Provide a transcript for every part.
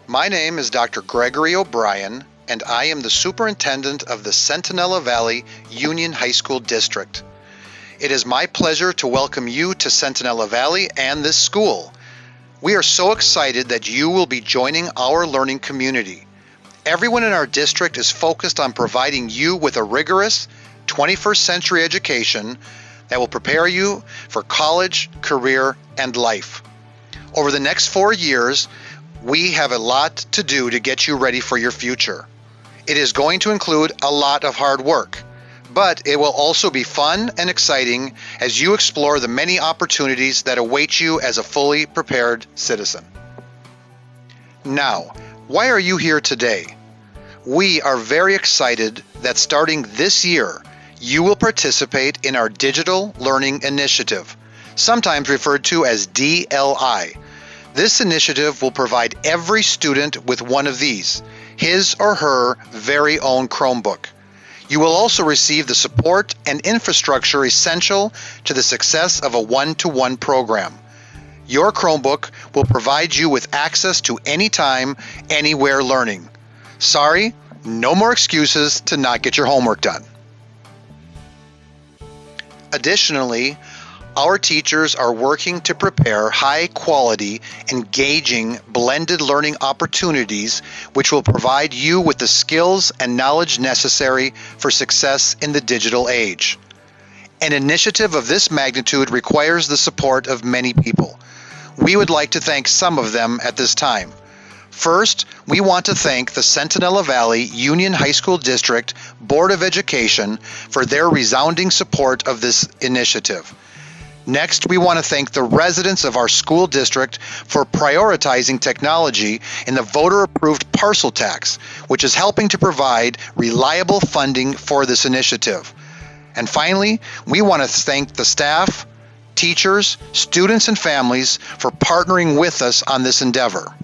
My name is Dr. Gregory O'Brien, and I am the superintendent of the Centinela Valley Union High School District. It is my pleasure to welcome you to Centinela Valley and this school. We are so excited that you will be joining our learning community. Everyone in our district is focused on providing you with a rigorous 21st century education that will prepare you for college, career, and life. Over the next 4 years, we have a lot to do to get you ready for your future. It is going to include a lot of hard work, but it will also be fun and exciting as you explore the many opportunities that await you as a fully prepared citizen. Now, why are you here today? We are very excited that starting this year, you will participate in our Digital Learning Initiative, sometimes referred to as DLI. This initiative will provide every student with one of these, his or her very own Chromebook. You will also receive the support and infrastructure essential to the success of a one-to-one program. Your Chromebook will provide you with access to anytime, anywhere learning. Sorry, no more excuses to not get your homework done. Additionally, our teachers are working to prepare high-quality, engaging, blended learning opportunities which will provide you with the skills and knowledge necessary for success in the digital age. An initiative of this magnitude requires the support of many people. We would like to thank some of them at this time. First, we want to thank the Centinela Valley Union High School District Board of Education for their resounding support of this initiative. Next, we want to thank the residents of our school district for prioritizing technology in the voter-approved parcel tax, which is helping to provide reliable funding for this initiative. And finally, we want to thank the staff, teachers, students, and families for partnering with us on this endeavor.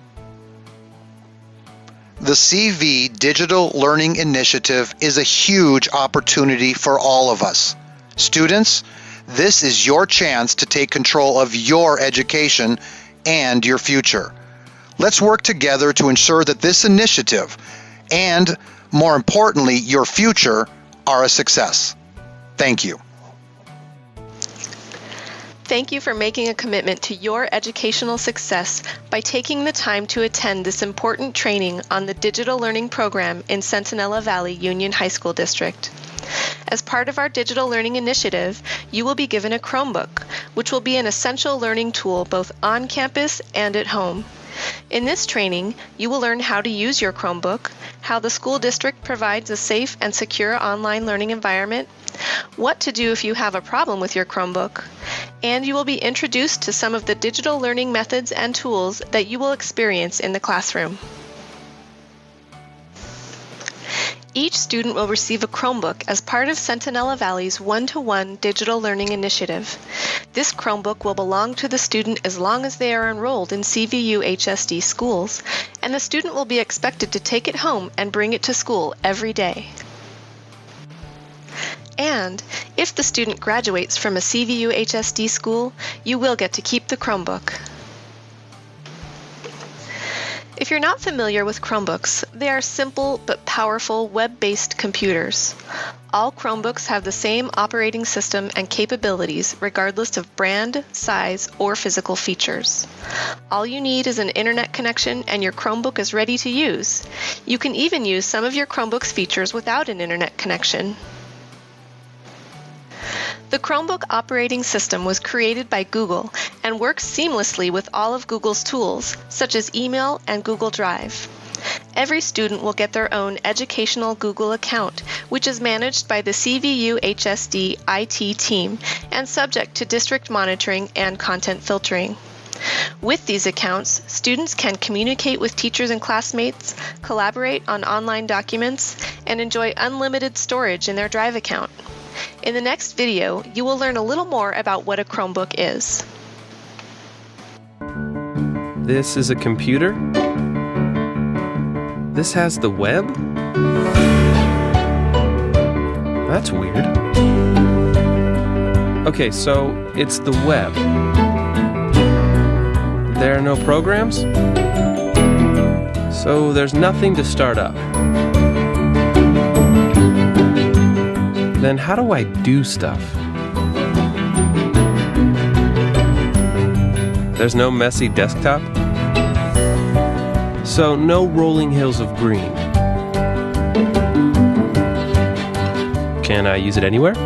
The CV Digital Learning Initiative is a huge opportunity for all of us. Students, this is your chance to take control of your education and your future. Let's work together to ensure that this initiative and, more importantly, your future are a success. Thank you. Thank you for making a commitment to your educational success by taking the time to attend this important training on the Digital Learning Program in Centinela Valley Union High School District. As part of our Digital Learning Initiative, you will be given a Chromebook, which will be an essential learning tool both on campus and at home. In this training, you will learn how to use your Chromebook, how the school district provides a safe and secure online learning environment, what to do if you have a problem with your Chromebook, and you will be introduced to some of the digital learning methods and tools that you will experience in the classroom. Each student will receive a Chromebook as part of Centinela Valley's one-to-one digital learning initiative. This Chromebook will belong to the student as long as they are enrolled in CVU HSD schools, and the student will be expected to take it home and bring it to school every day. And if the student graduates from a CVU HSD school, you will get to keep the Chromebook. If you're not familiar with Chromebooks, they are simple but powerful web-based computers. All Chromebooks have the same operating system and capabilities regardless of brand, size, or physical features. All you need is an internet connection and your Chromebook is ready to use. You can even use some of your Chromebook's features without an internet connection. The Chromebook operating system was created by Google and works seamlessly with all of Google's tools, such as email and Google Drive. Every student will get their own educational Google account, which is managed by the CVU HSD IT team and subject to district monitoring and content filtering. With these accounts, students can communicate with teachers and classmates, collaborate on online documents, and enjoy unlimited storage in their Drive account. In the next video, you will learn a little more about what a Chromebook is. This is a computer. This has the web? That's weird. Okay, so it's the web. There are no programs? So there's nothing to start up. Then how do I do stuff? There's no messy desktop. So no rolling hills of green. Can I use it anywhere?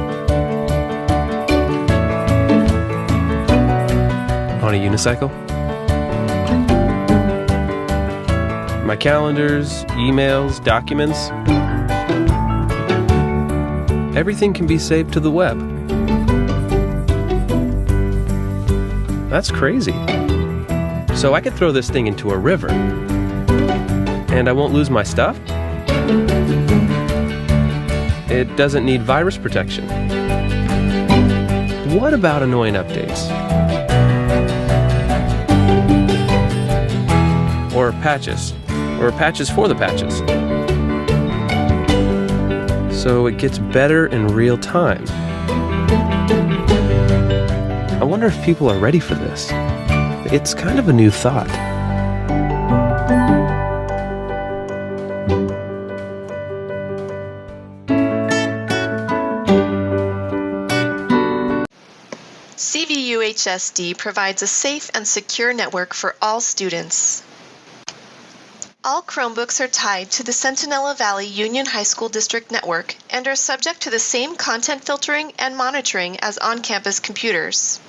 On a unicycle? My calendars, emails, documents. Everything can be saved to the web. That's crazy. So I could throw this thing into a river. And I won't lose my stuff? It doesn't need virus protection. What about annoying updates? Or patches? Or patches for the patches? So it gets better in real time. I wonder if people are ready for this. It's kind of a new thought. CVUHSD provides a safe and secure network for all students. All Chromebooks are tied to the Centinela Valley Union High School District network and are subject to the same content filtering and monitoring as on-campus computers.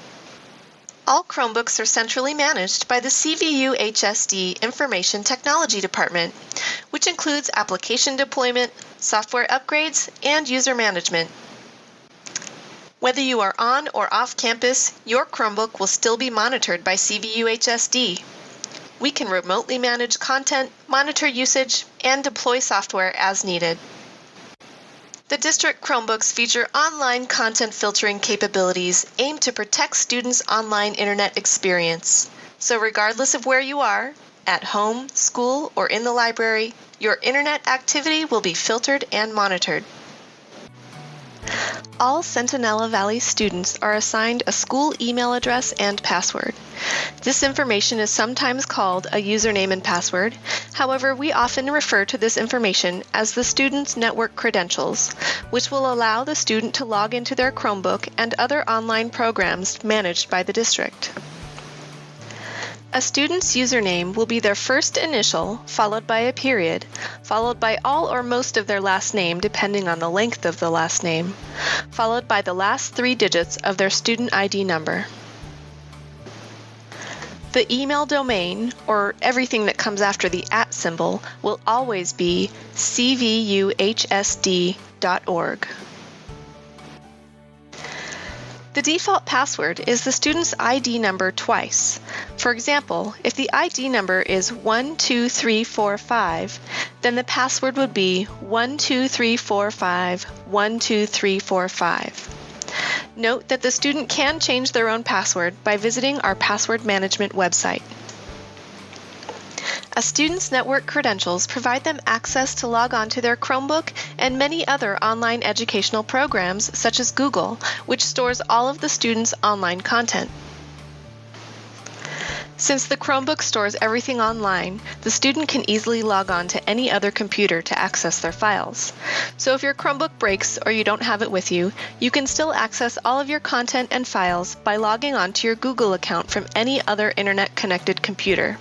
All Chromebooks are centrally managed by the CVUHSD Information Technology Department, which includes application deployment, software upgrades, and user management. Whether you are on or off campus, your Chromebook will still be monitored by CVUHSD. We can remotely manage content, monitor usage, and deploy software as needed. The district Chromebooks feature online content filtering capabilities aimed to protect students' online internet experience. So regardless of where you are, at home, school, or in the library, your internet activity will be filtered and monitored. All Centinela Valley students are assigned a school email address and password. This information is sometimes called a username and password. However, we often refer to this information as the student's network credentials, which will allow the student to log into their Chromebook and other online programs managed by the district. A student's username will be their first initial, followed by a period, followed by all or most of their last name depending on the length of the last name, followed by the last 3 digits of their student ID number. The email domain, or everything that comes after the @ symbol, will always be cvuhsd.org. The default password is the student's ID number twice. For example, if the ID number is 12345, then the password would be 123451235. Note that the student can change their own password by visiting our password management website. A student's network credentials provide them access to log on to their Chromebook and many other online educational programs such as Google, which stores all of the student's online content. Since the Chromebook stores everything online, the student can easily log on to any other computer to access their files. So if your Chromebook breaks or you don't have it with you, you can still access all of your content and files by logging on to your Google account from any other internet-connected computer.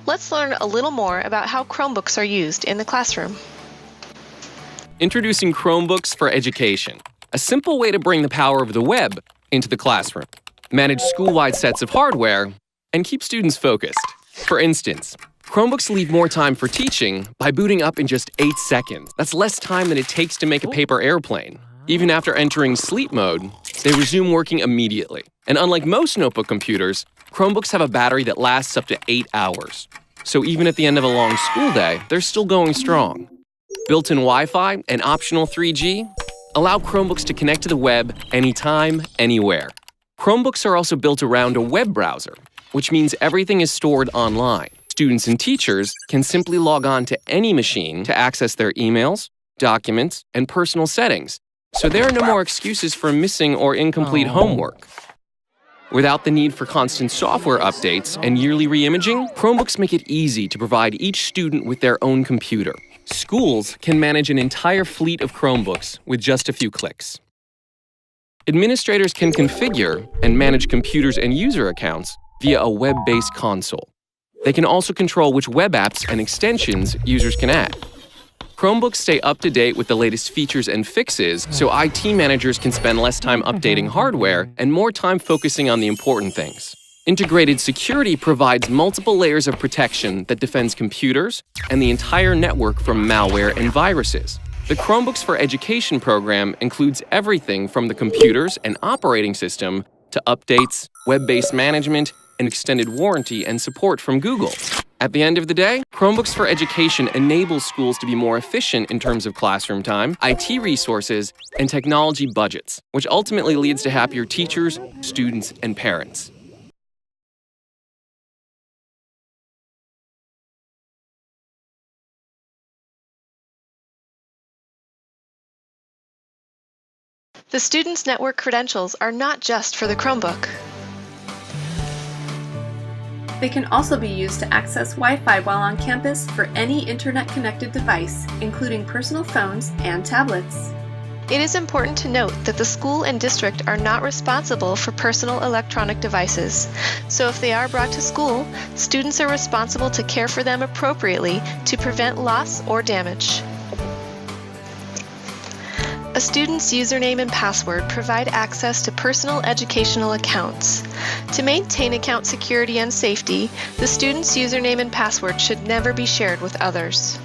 Let's learn a little more about how Chromebooks are used in the classroom. Introducing Chromebooks for Education, a simple way to bring the power of the web into the classroom, manage school-wide sets of hardware, and keep students focused. For instance, Chromebooks leave more time for teaching by booting up in just 8 seconds. That's less time than it takes to make a paper airplane. Even after entering sleep mode, they resume working immediately. And unlike most notebook computers, Chromebooks have a battery that lasts up to 8 hours. So even at the end of a long school day, they're still going strong. Built-in Wi-Fi and optional 3G allow Chromebooks to connect to the web anytime, anywhere. Chromebooks are also built around a web browser, which means everything is stored online. Students and teachers can simply log on to any machine to access their emails, documents, and personal settings, so there are no more excuses for missing or incomplete homework. Without the need for constant software updates and yearly reimaging, Chromebooks make it easy to provide each student with their own computer. Schools can manage an entire fleet of Chromebooks with just a few clicks. Administrators can configure and manage computers and user accounts via a web-based console. They can also control which web apps and extensions users can add. Chromebooks stay up to date with the latest features and fixes, so IT managers can spend less time updating hardware and more time focusing on the important things. Integrated security provides multiple layers of protection that defends computers and the entire network from malware and viruses. The Chromebooks for Education program includes everything from the computers and operating system to updates, web-based management, and extended warranty and support from Google. At the end of the day, Chromebooks for Education enables schools to be more efficient in terms of classroom time, IT resources, and technology budgets, which ultimately leads to happier teachers, students, and parents. The student's network credentials are not just for the Chromebook. They can also be used to access Wi-Fi while on campus for any internet-connected device, including personal phones and tablets. It is important to note that the school and district are not responsible for personal electronic devices. So if they are brought to school, students are responsible to care for them appropriately to prevent loss or damage. A student's username and password provide access to personal educational accounts. To maintain account security and safety, the student's username and password should never be shared with others.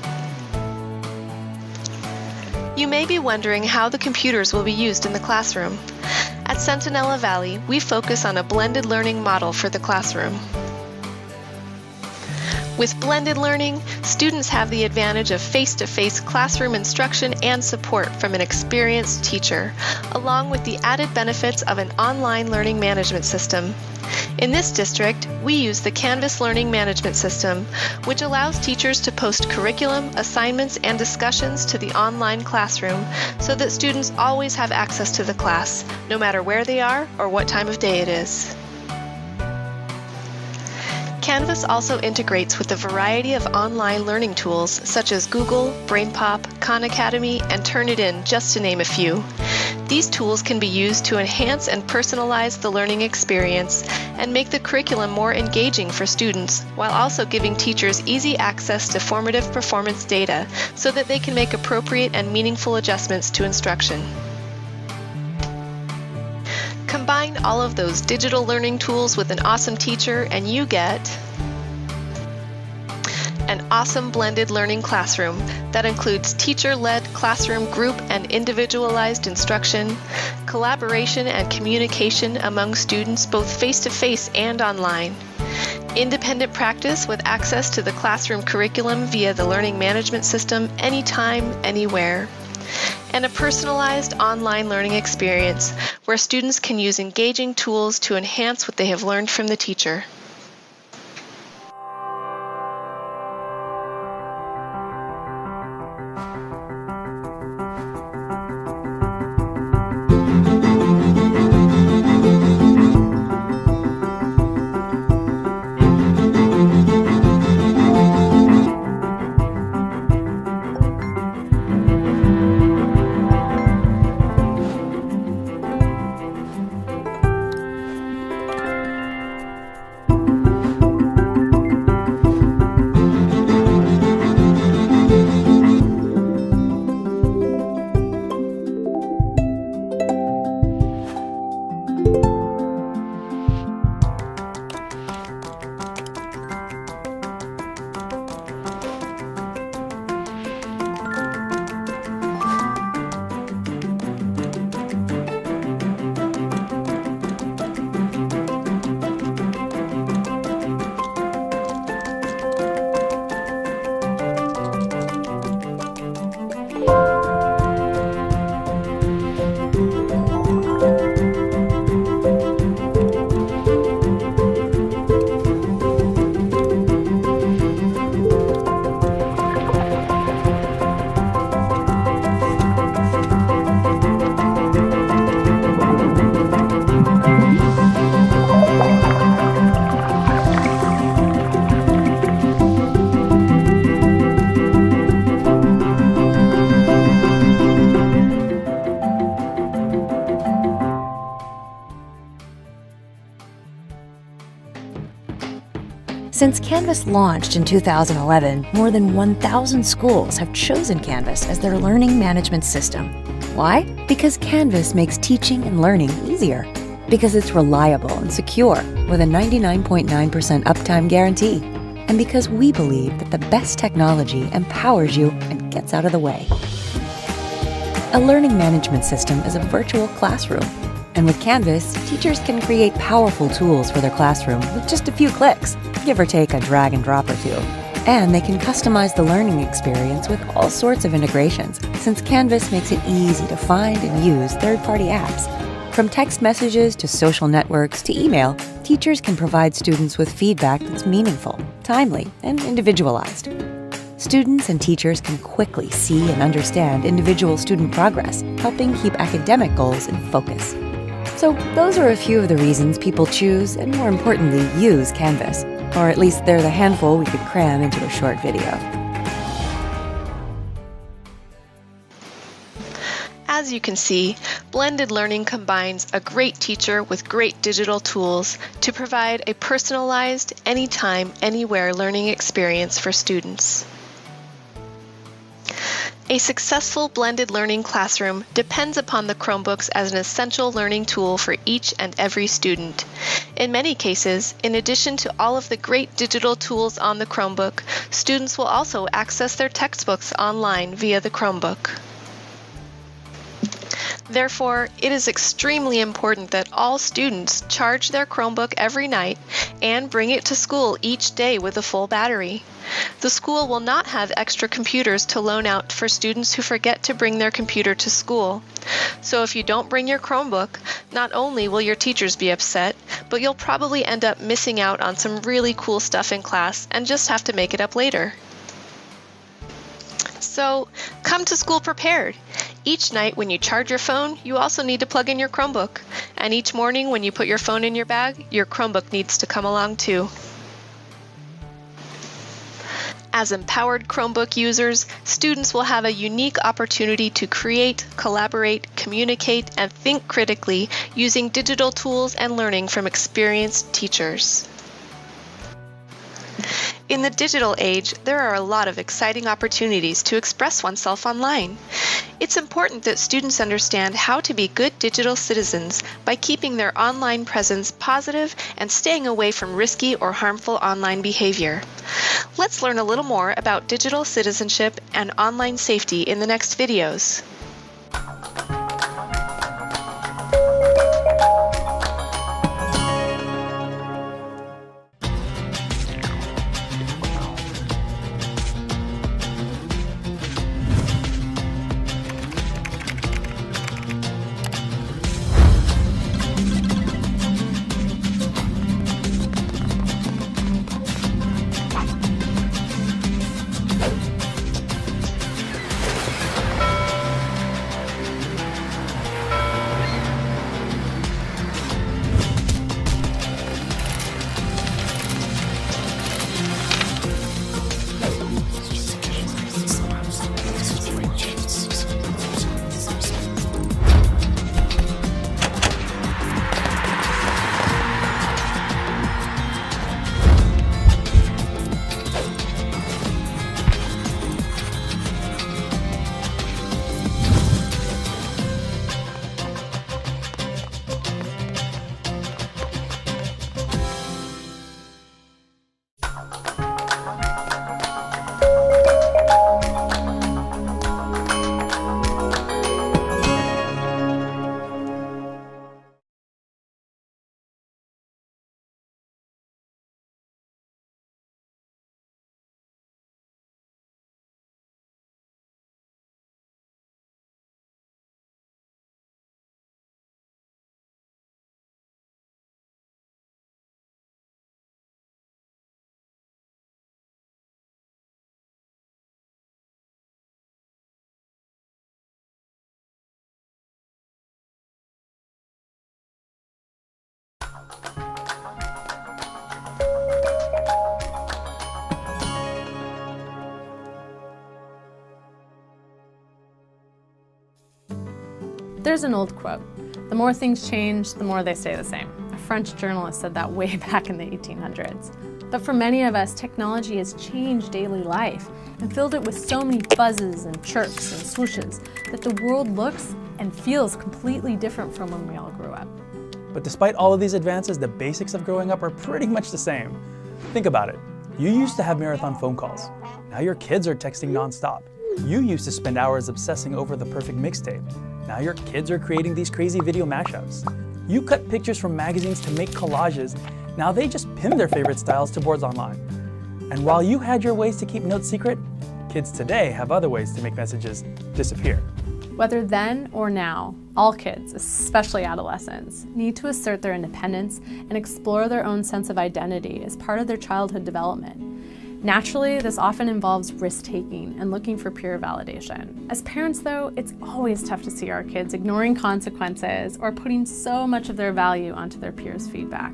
You may be wondering how the computers will be used in the classroom. At Centinela Valley, we focus on a blended learning model for the classroom. With blended learning, students have the advantage of face-to-face classroom instruction and support from an experienced teacher, along with the added benefits of an online learning management system. In this district, we use the Canvas Learning Management System, which allows teachers to post curriculum, assignments, and discussions to the online classroom so that students always have access to the class, no matter where they are or what time of day it is. Canvas also integrates with a variety of online learning tools such as Google, BrainPop, Khan Academy, and Turnitin, just to name a few. These tools can be used to enhance and personalize the learning experience and make the curriculum more engaging for students, while also giving teachers easy access to formative performance data so that they can make appropriate and meaningful adjustments to instruction. Combine all of those digital learning tools with an awesome teacher and you get an awesome blended learning classroom that includes teacher-led classroom group and individualized instruction, collaboration and communication among students both face-to-face and online, independent practice with access to the classroom curriculum via the learning management system anytime, anywhere, and a personalized online learning experience where students can use engaging tools to enhance what they have learned from the teacher. Since Canvas launched in 2011, more than 1,000 schools have chosen Canvas as their learning management system. Why? Because Canvas makes teaching and learning easier. Because it's reliable and secure with a 99.9% uptime guarantee. And because we believe that the best technology empowers you and gets out of the way. A learning management system is a virtual classroom. And with Canvas, teachers can create powerful tools for their classroom with just a few clicks, give or take a drag and drop or two. And they can customize the learning experience with all sorts of integrations, since Canvas makes it easy to find and use third-party apps. From text messages to social networks to email, teachers can provide students with feedback that's meaningful, timely, and individualized. Students and teachers can quickly see and understand individual student progress, helping keep academic goals in focus. So those are a few of the reasons people choose and, more importantly, use Canvas. Or at least they're the handful we could cram into a short video. As you can see, blended learning combines a great teacher with great digital tools to provide a personalized, anytime, anywhere learning experience for students. A successful blended learning classroom depends upon the Chromebooks as an essential learning tool for each and every student. In many cases, in addition to all of the great digital tools on the Chromebook, students will also access their textbooks online via the Chromebook. Therefore, it is extremely important that all students charge their Chromebook every night and bring it to school each day with a full battery. The school will not have extra computers to loan out for students who forget to bring their computer to school. So if you don't bring your Chromebook, not only will your teachers be upset, but you'll probably end up missing out on some really cool stuff in class and just have to make it up later. So, come to school prepared. Each night when you charge your phone, you also need to plug in your Chromebook. And each morning when you put your phone in your bag, your Chromebook needs to come along too. As empowered Chromebook users, students will have a unique opportunity to create, collaborate, communicate, and think critically using digital tools and learning from experienced teachers. In the digital age, there are a lot of exciting opportunities to express oneself online. It's important that students understand how to be good digital citizens by keeping their online presence positive and staying away from risky or harmful online behavior. Let's learn a little more about digital citizenship and online safety in the next videos. There's an old quote, the more things change, the more they stay the same. A French journalist said that way back in the 1800s. But for many of us, technology has changed daily life and filled it with so many buzzes and chirps and swooshes that the world looks and feels completely different from when we all grew up. But despite all of these advances, the basics of growing up are pretty much the same. Think about it. You used to have marathon phone calls. Now your kids are texting nonstop. You used to spend hours obsessing over the perfect mixtape. Now your kids are creating these crazy video mashups. You cut pictures from magazines to make collages. Now they just pin their favorite styles to boards online. And while you had your ways to keep notes secret, kids today have other ways to make messages disappear. Whether then or now, all kids, especially adolescents, need to assert their independence and explore their own sense of identity as part of their childhood development. Naturally, this often involves risk-taking and looking for peer validation. As parents, though, it's always tough to see our kids ignoring consequences or putting so much of their value onto their peers' feedback.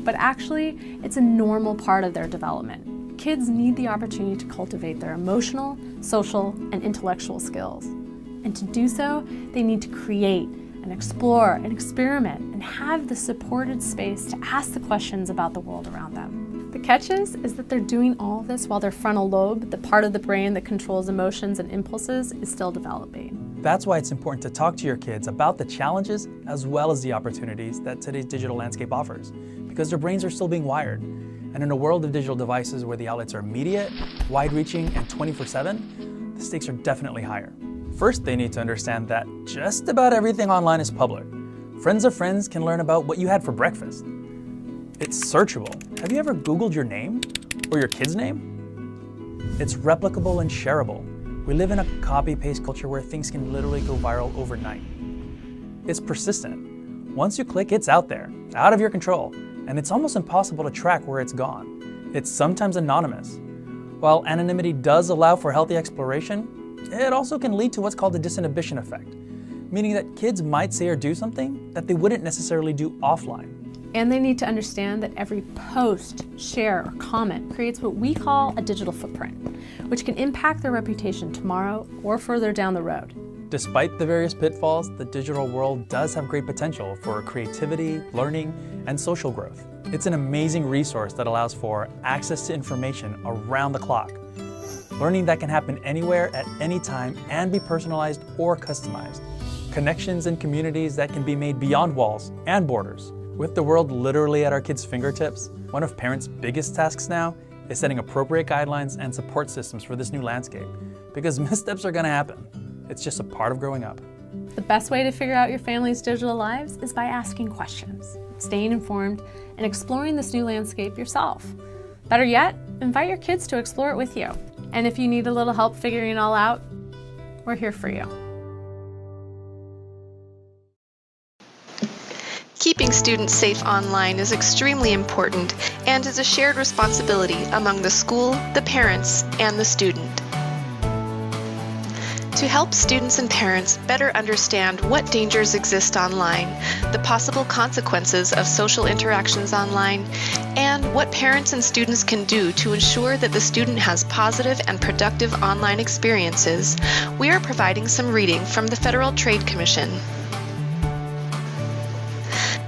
But actually, it's a normal part of their development. Kids need the opportunity to cultivate their emotional, social, and intellectual skills. And to do so, they need to create and explore and experiment and have the supported space to ask the questions about the world around them. The catch is that they're doing all of this while their frontal lobe, the part of the brain that controls emotions and impulses, is still developing. That's why it's important to talk to your kids about the challenges as well as the opportunities that today's digital landscape offers, because their brains are still being wired. And in a world of digital devices where the outlets are immediate, wide-reaching, and 24/7, the stakes are definitely higher. First, they need to understand that just about everything online is public. Friends of friends can learn about what you had for breakfast. It's searchable. Have you ever Googled your name or your kid's name? It's replicable and shareable. We live in a copy-paste culture where things can literally go viral overnight. It's persistent. Once you click, it's out there, out of your control, and it's almost impossible to track where it's gone. It's sometimes anonymous. While anonymity does allow for healthy exploration, it also can lead to what's called the disinhibition effect, meaning that kids might say or do something that they wouldn't necessarily do offline. And they need to understand that every post, share, or comment creates what we call a digital footprint, which can impact their reputation tomorrow or further down the road. Despite the various pitfalls, the digital world does have great potential for creativity, learning, and social growth. It's an amazing resource that allows for access to information around the clock, learning that can happen anywhere at any time and be personalized or customized. Connections and communities that can be made beyond walls and borders. With the world literally at our kids' fingertips, one of parents' biggest tasks now is setting appropriate guidelines and support systems for this new landscape, because missteps are gonna happen. It's just a part of growing up. The best way to figure out your family's digital lives is by asking questions, staying informed, and exploring this new landscape yourself. Better yet, invite your kids to explore it with you. And if you need a little help figuring it all out, we're here for you. Keeping students safe online is extremely important and is a shared responsibility among the school, the parents, and the student. To help students and parents better understand what dangers exist online, the possible consequences of social interactions online, and what parents and students can do to ensure that the student has positive and productive online experiences, we are providing some reading from the Federal Trade Commission.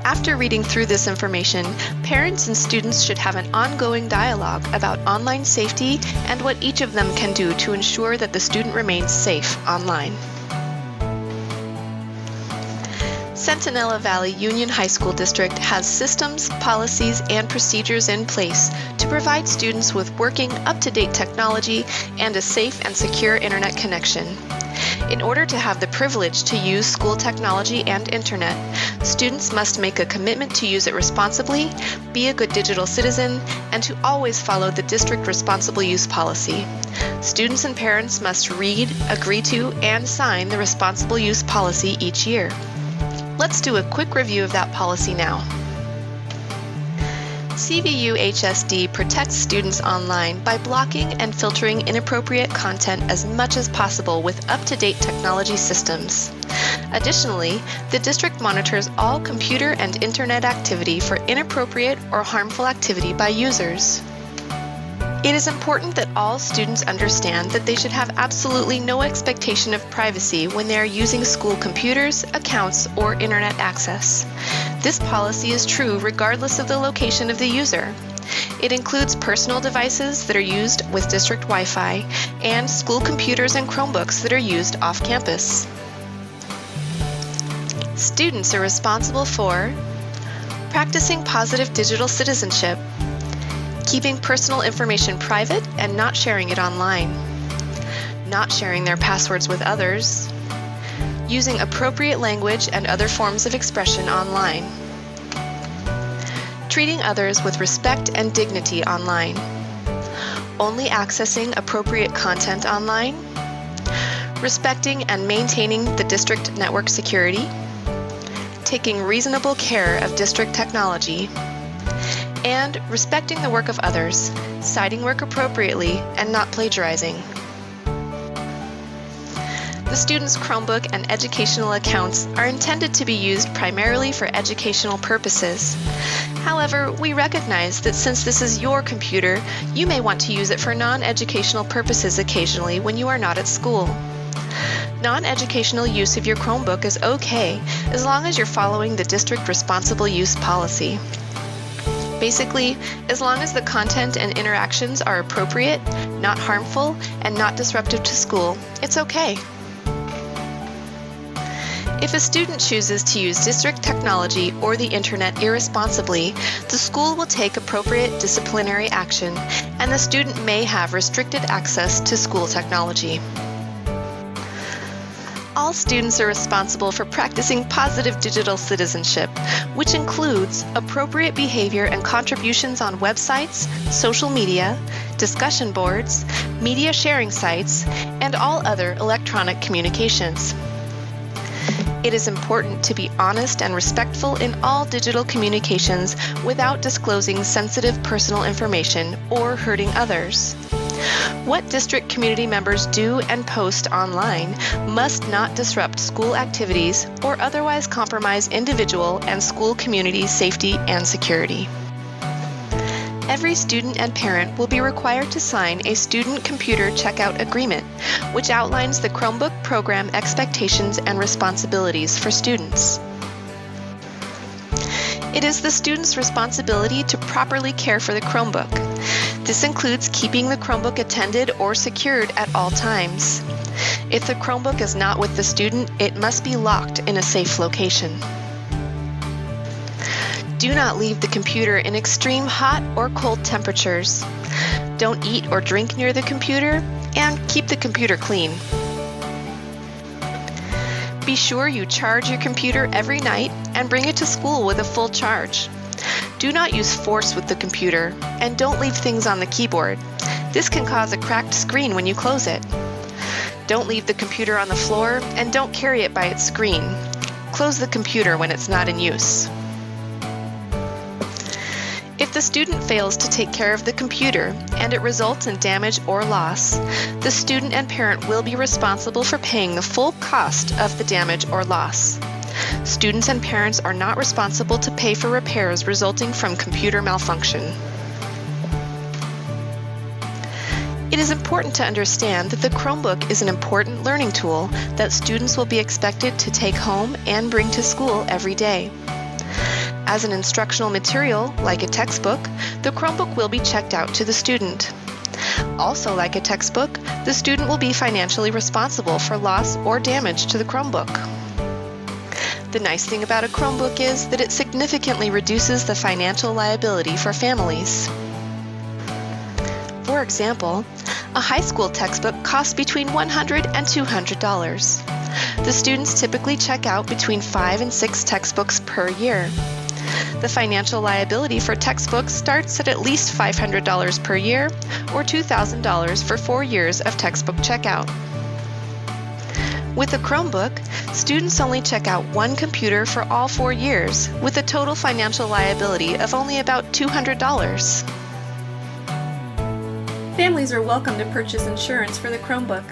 After reading through this information, parents and students should have an ongoing dialogue about online safety and what each of them can do to ensure that the student remains safe online. Centinela Valley Union High School District has systems, policies, and procedures in place to provide students with working, up-to-date technology and a safe and secure internet connection. In order to have the privilege to use school technology and internet, students must make a commitment to use it responsibly, be a good digital citizen, and to always follow the district responsible use policy. Students and parents must read, agree to, and sign the responsible use policy each year. Let's do a quick review of that policy now. CVU HSD protects students online by blocking and filtering inappropriate content as much as possible with up-to-date technology systems. Additionally, the district monitors all computer and internet activity for inappropriate or harmful activity by users. It is important that all students understand that they should have absolutely no expectation of privacy when they are using school computers, accounts, or internet access. This policy is true regardless of the location of the user. It includes personal devices that are used with district Wi-Fi and school computers and Chromebooks that are used off campus. Students are responsible for practicing positive digital citizenship, keeping personal information private and not sharing it online, not sharing their passwords with others, using appropriate language and other forms of expression online, treating others with respect and dignity online, only accessing appropriate content online, respecting and maintaining the district network security, taking reasonable care of district technology, and respecting the work of others, citing work appropriately, and not plagiarizing. The student's Chromebook and educational accounts are intended to be used primarily for educational purposes. However, we recognize that since this is your computer, you may want to use it for non-educational purposes occasionally when you are not at school. Non-educational use of your Chromebook is okay as long as you're following the district responsible use policy. Basically, as long as the content and interactions are appropriate, not harmful, and not disruptive to school, it's okay. If a student chooses to use district technology or the internet irresponsibly, the school will take appropriate disciplinary action, and the student may have restricted access to school technology. All students are responsible for practicing positive digital citizenship, which includes appropriate behavior and contributions on websites, social media, discussion boards, media sharing sites, and all other electronic communications. It is important to be honest and respectful in all digital communications without disclosing sensitive personal information or hurting others. What district community members do and post online must not disrupt school activities or otherwise compromise individual and school community safety and security. Every student and parent will be required to sign a student computer checkout agreement, which outlines the Chromebook program expectations and responsibilities for students. It is the student's responsibility to properly care for the Chromebook. This includes keeping the Chromebook attended or secured at all times. If the Chromebook is not with the student, it must be locked in a safe location. Do not leave the computer in extreme hot or cold temperatures. Don't eat or drink near the computer, and keep the computer clean. Be sure you charge your computer every night and bring it to school with a full charge. Do not use force with the computer, and don't leave things on the keyboard. This can cause a cracked screen when you close it. Don't leave the computer on the floor, and don't carry it by its screen. Close the computer when it's not in use. If the student fails to take care of the computer and it results in damage or loss, the student and parent will be responsible for paying the full cost of the damage or loss. Students and parents are not responsible to pay for repairs resulting from computer malfunction. It is important to understand that the Chromebook is an important learning tool that students will be expected to take home and bring to school every day. As an instructional material, like a textbook, the Chromebook will be checked out to the student. Also, like a textbook, the student will be financially responsible for loss or damage to the Chromebook. The nice thing about a Chromebook is that it significantly reduces the financial liability for families. For example, a high school textbook costs between $100 and $200. The students typically check out between 5 and 6 textbooks per year. The financial liability for textbooks starts at least $500 per year or $2,000 for 4 years of textbook checkout. With a Chromebook, students only check out one computer for all 4 years, with a total financial liability of only about $200. Families are welcome to purchase insurance for the Chromebook.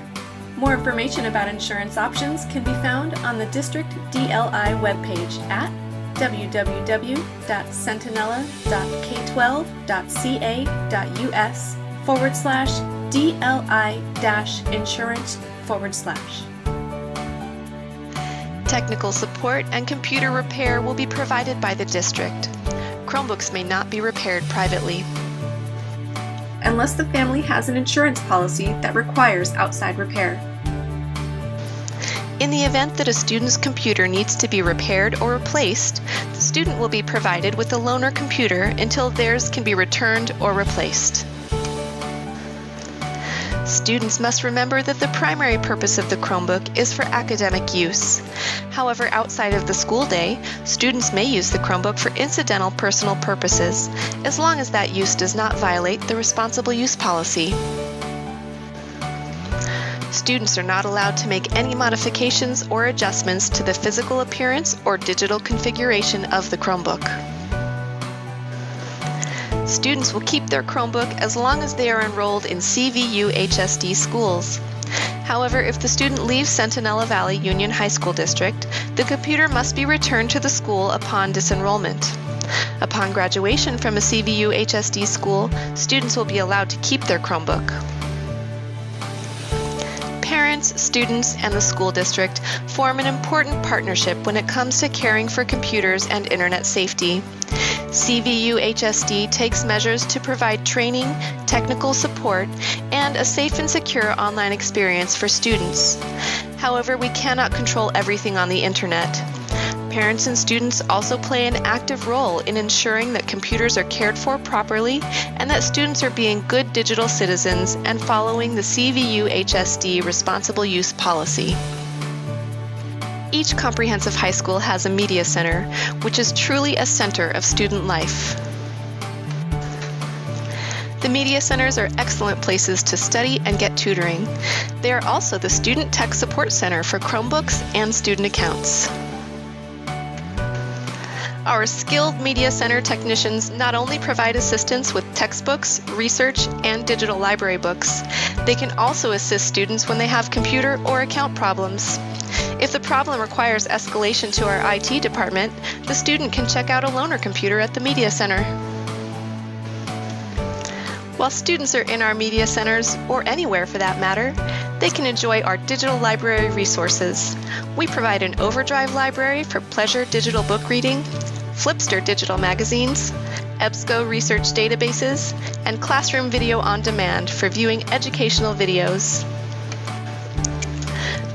More information about insurance options can be found on the District DLI webpage at www.sentinella.k12.ca.us/DLI-insurance/. Technical support and computer repair will be provided by the district. Chromebooks may not be repaired privately. unless the family has an insurance policy that requires outside repair. In the event that a student's computer needs to be repaired or replaced, the student will be provided with a loaner computer until theirs can be returned or replaced. Students must remember that the primary purpose of the Chromebook is for academic use. However, outside of the school day, students may use the Chromebook for incidental personal purposes, as long as that use does not violate the responsible use policy. Students are not allowed to make any modifications or adjustments to the physical appearance or digital configuration of the Chromebook. Students will keep their Chromebook as long as they are enrolled in CVU HSD schools. However, if the student leaves Centinela Valley Union High School District, the computer must be returned to the school upon disenrollment. Upon graduation from a CVU HSD school, students will be allowed to keep their Chromebook. Parents, students, and the school district form an important partnership when it comes to caring for computers and internet safety. CVU HSD takes measures to provide training, technical support, and a safe and secure online experience for students. However, we cannot control everything on the internet. Parents and students also play an active role in ensuring that computers are cared for properly and that students are being good digital citizens and following the CVU HSD responsible use policy. Each comprehensive high school has a media center, which is truly a center of student life. The media centers are excellent places to study and get tutoring. They are also the Student Tech Support Center for Chromebooks and student accounts. Our skilled Media Center technicians not only provide assistance with textbooks, research, and digital library books, they can also assist students when they have computer or account problems. If the problem requires escalation to our IT department, the student can check out a loaner computer at the Media Center. While students are in our media centers, or anywhere for that matter, they can enjoy our digital library resources. We provide an Overdrive library for pleasure digital book reading, Flipster digital magazines, EBSCO research databases, and Classroom Video on Demand for viewing educational videos.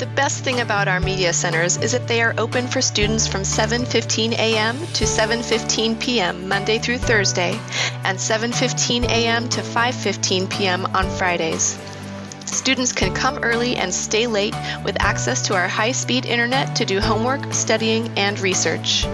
The best thing about our media centers is that they are open for students from 7:15 a.m. to 7:15 p.m. Monday through Thursday, and 7:15 a.m. to 5:15 p.m. on Fridays. Students can come early and stay late with access to our high-speed internet to do homework, studying, and research.